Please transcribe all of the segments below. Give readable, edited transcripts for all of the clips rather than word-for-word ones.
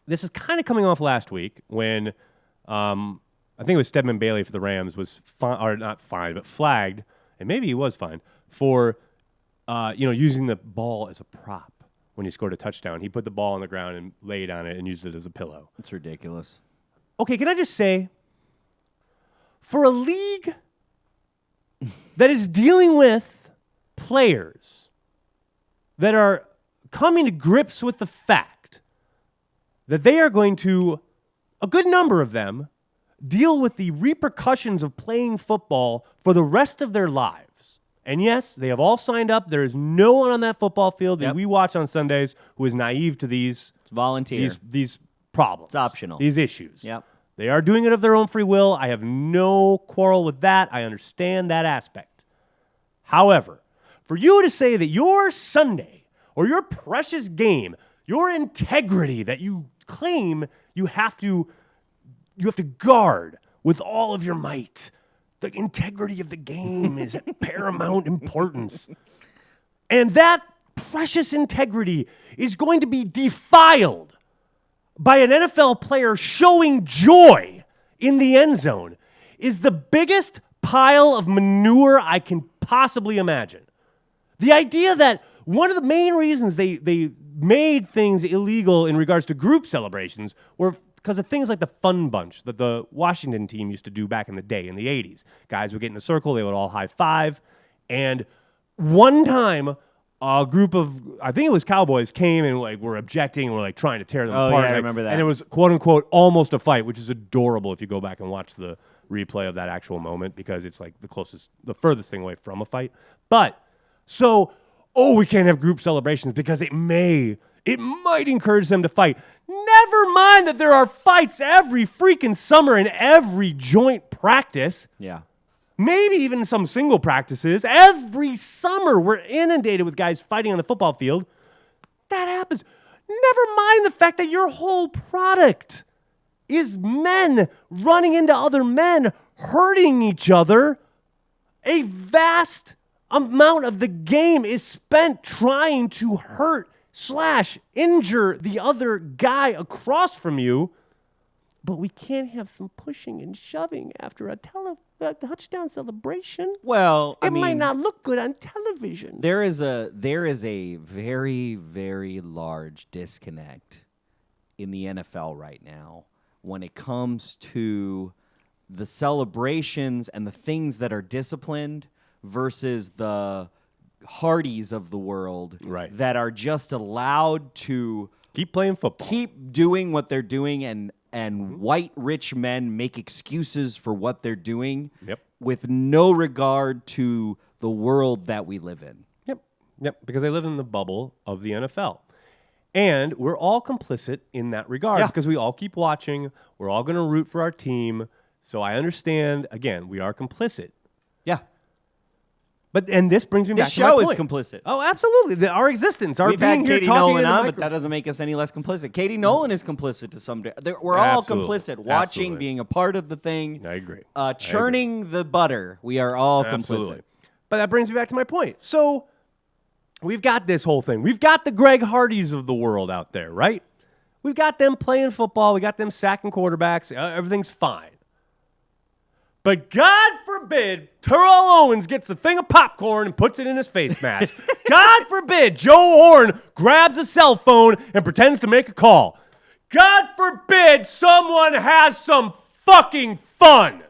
this is kind of coming off last week when I think it was Stedman Bailey for the Rams was not fined, but flagged, and maybe he was fined for using the ball as a prop when he scored a touchdown. He put the ball on the ground and laid on it and used it as a pillow. It's ridiculous. Okay, can I just say, for a league that is dealing with players that are coming to grips with the fact that they are going to, a good number of them, deal with the repercussions of playing football for the rest of their lives. And yes, they have all signed up. There is no one on that football field that we watch on Sundays who is naive to these It's volunteer. These problems. It's optional. These issues. Yep. They are doing it of their own free will. I have no quarrel with that. I understand that aspect. However, for you to say that your Sunday or your precious game, your integrity that you claim you have to guard with all of your might, the integrity of the game is at paramount importance. And that precious integrity is going to be defiled by an NFL player showing joy in the end zone is the biggest pile of manure I can possibly imagine. The idea that one of the main reasons they made things illegal in regards to group celebrations were because of things like the fun bunch that the Washington team used to do back in the day, in the 80s. Guys would get in a circle, they would all high five, and one time a group of, I think it was Cowboys, came and were objecting and were trying to tear them apart. Yeah, I remember that. And it was, quote unquote, almost a fight, which is adorable if you go back and watch the replay of that actual moment, because it's the furthest thing away from a fight. But, we can't have group celebrations because it might encourage them to fight. Never mind that there are fights every freaking summer in every joint practice. Yeah. Maybe even some single practices. Every summer we're inundated with guys fighting on the football field. That happens. Never mind the fact that your whole product is men running into other men, hurting each other. A vast amount of the game is spent trying to hurt / injure the other guy across from you, but we can't have some pushing and shoving after a touchdown celebration. Well, it might not look good on television. There is a very, very large disconnect in the NFL right now when it comes to the celebrations and the things that are disciplined versus the Hardys of the world that are just allowed to keep playing football, keep doing what they're doing, and white rich men make excuses for what they're doing with no regard to the world that we live in. Yep, because they live in the bubble of the NFL. And we're all complicit in that regard because we all keep watching. We're all going to root for our team. So I understand, again, we are complicit. Yeah. And this brings me back to my point. This point. show is complicit. Oh, absolutely. Our existence, our We've being had here Katie talking Nolan in on, but that doesn't make us any less complicit. Katie Nolan is complicit to some degree. We're all complicit. Watching, being a part of the thing. I agree. Churning the butter. We are all complicit. But that brings me back to my point. So we've got this whole thing. We've got the Greg Hardys of the world out there, right? We've got them playing football. We got them sacking quarterbacks. Everything's fine. But God forbid Terrell Owens gets a thing of popcorn and puts it in his face mask. God forbid Joe Horn grabs a cell phone and pretends to make a call. God forbid someone has some fucking fun.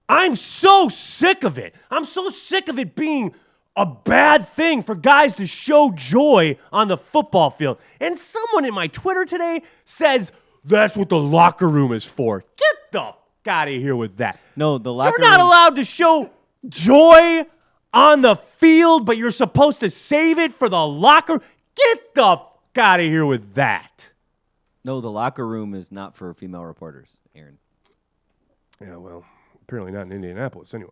I'm so sick of it. I'm so sick of it being a bad thing for guys to show joy on the football field. And someone in my Twitter today says, that's what the locker room is for. Get the fuck out of here with that. No, the locker room. You're not allowed to show joy on the field, but you're supposed to save it for the locker. Get the fuck out of here with that. No, the locker room is not for female reporters, Aaron. Yeah, well, apparently not in Indianapolis anyway.